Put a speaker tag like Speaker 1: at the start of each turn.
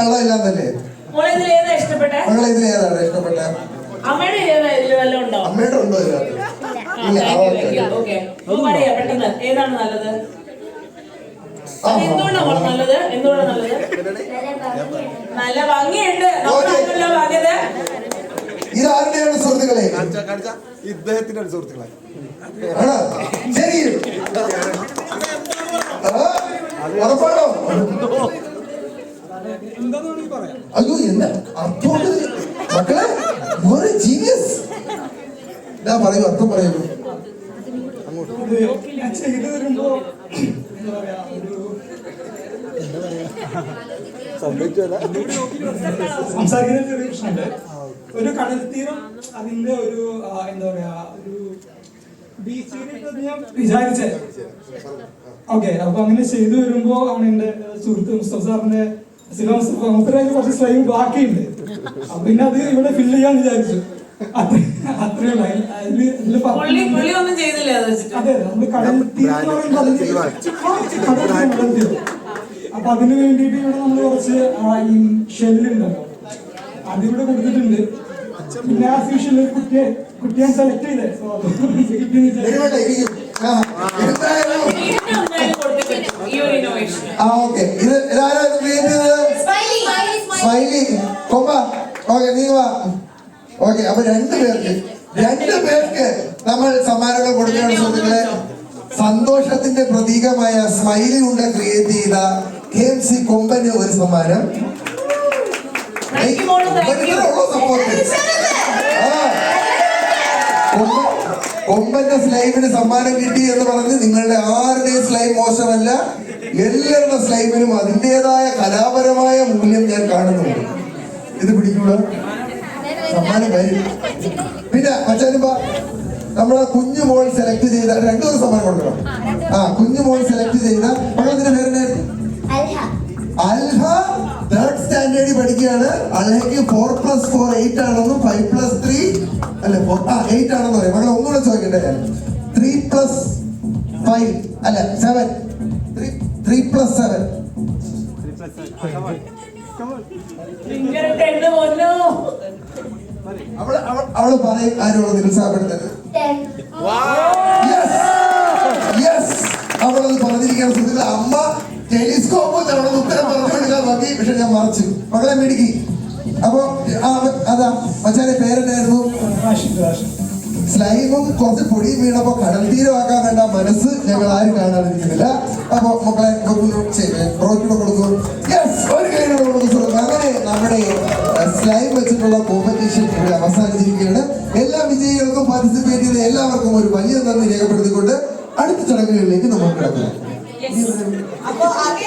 Speaker 1: കള്ളമില്ലാന്നല്ലേ? മകളെ ഇതിലേതാണ് ഇഷ്ടപ്പെട്ടെ? അമ്മയുടെ ഉണ്ടോ?
Speaker 2: ഏതാണ് നല്ലത്? എന്തുകൊണ്ടാണ് നല്ലത്? നല്ല ഭംഗിയുണ്ട്.
Speaker 1: ഇതാരുടെയാണ് സുഹൃത്തുക്കളെ?
Speaker 3: ഇദ്ദേഹത്തിന്റെ സുഹൃത്തുക്കളെ.
Speaker 1: ശരി, ഉറപ്പാണോ? അയ്യോ, എന്താ അർത്ഥം മക്കളെ? ജീനിയസ്. ഞാൻ പറയൂ, അർത്ഥം പറയൂ.
Speaker 4: ചെയ്തു വരുമ്പോ സംസാരിക്കുന്ന ചെറിയ പ്രശ്നമുണ്ട്. ഒരു കടൽ തീരം, അതിന്റെ ഒരു എന്താ പറയാ, ഒരു ബീച്ചിലേക്ക് ഞാൻ വിചാരിച്ചേ. ഓക്കെ, അപ്പൊ അങ്ങനെ ചെയ്തു വരുമ്പോ ആണ് എന്റെ സുഹൃത്ത് മുസ്തഫ സാറിന്റെ കുറച്ച് സ്ലൈം ബാക്കിയുണ്ട്. അപ്പൊ പിന്നെ അത് ഇവിടെ ഫില്ല് ചെയ്യാന്ന് വിചാരിച്ചു. അത്രേ ഉള്ളൂ. അതെ, നമ്മള് കടൽ തീരം അപ്പൊ അതിന് വേണ്ടിയിട്ട് ഇവിടെ നമ്മൾ കുറച്ച് ഈ ഷെല്ലുണ്ടല്ലോ, അതിവിടെ കൊടുത്തിട്ടുണ്ട്. പിന്നെ ആ ഫിഷിൽ കുട്ടിയെ സെലക്ട് ചെയ്തേ.
Speaker 1: അപ്പൊ രണ്ടു പേർക്ക് നമ്മൾ സമ്മാനങ്ങൾ കൊടുക്കുകയാണ് സുഹൃത്തുക്കളെ. സന്തോഷത്തിന്റെ പ്രതീകമായ സ്മൈലി കൊണ്ട് ക്രിയേറ്റ് ചെയ്ത KMC കൊമ്പന് ഒരു സമ്മാനം. കൊമ്പന്റെ സ്ലൈമിന് സമ്മാനം കിട്ടി എന്ന് പറഞ്ഞ് നിങ്ങളുടെ ആരുടെയും സ്ലൈം മോശമല്ല. എല്ലാവരുടെ സ്ലൈമിനും അതിൻ്റെതായ കലാപരമായ മൂല്യം ഞാൻ കാണുന്നുണ്ട്. ഇത് പിടിക്കൂടാ, സമ്മാനം വരും. പിന്നെ മച്ചാനുമ്പ നമ്മളെ കുഞ്ഞുമോൾ സെലക്ട് ചെയ്ത രണ്ടു ദിവസം സമ്മാനം കൊടുക്കണം. കുഞ്ഞുമോൾ സെലക്ട് ചെയ്ത മകളത്തിന്റെ പേരെന്നായിരുന്നു? അൽഹ. 3rd സ്റ്റാൻഡേർഡിൽ പഠിക്കുകയാണ്. അൽഹയ്ക്ക് 4+4 8 ആണെന്നും 5+3 അല്ലെ 8 ആണെന്ന് പറയും. മകളെ ഒന്നുകൂടെ ചോദിക്കട്ടെ. 3+5 അല്ല 7. 3+7. അവള് പറയും, ആരോട് നിരുത്സാഹപ്പെടുത്തരുത്. അവളത് പറഞ്ഞിരിക്കുകയാണ് സുഹൃത്തുക്കളെ. അമ്മ ടെലിസ്കോപ്പ് തവണ ഉത്തരം പറഞ്ഞെടുക്കാൻ നോക്കി, പക്ഷെ ഞാൻ മറച്ചു. മകളെ മിടുക്കി. അപ്പൊ അതാ മച്ചാന്റെ പേരെന്നായിരുന്നു? സ്ലൈമും കുറച്ച് പൊടിയും വീണപ്പോ കടൽ തീരമാക്കാൻ വേണ്ട മനസ്സ് ഞങ്ങൾ ആരും കാണാതിരിക്കുന്നില്ല. അപ്പൊ മക്കളെ ബ്രോക്കിലൂടെ കൊടുക്കും. ഒരു കൈയിലൂടെ കൊടുക്കും. അങ്ങനെ നമ്മുടെ സ്ലൈം വെച്ചിട്ടുള്ള കോമ്പറ്റീഷൻ ഇവിടെ അവസാനിച്ചിരിക്കുകയാണ്. എല്ലാ വിജയികൾക്കും പാർട്ടിസിപ്പേറ്റ് ചെയ്ത എല്ലാവർക്കും ഒരു വലിയ നന്ദി രേഖപ്പെടുത്തിക്കൊണ്ട് അടുത്ത ചടങ്ങുകളിലേക്ക് നമ്മൾ കിടക്കുന്നു.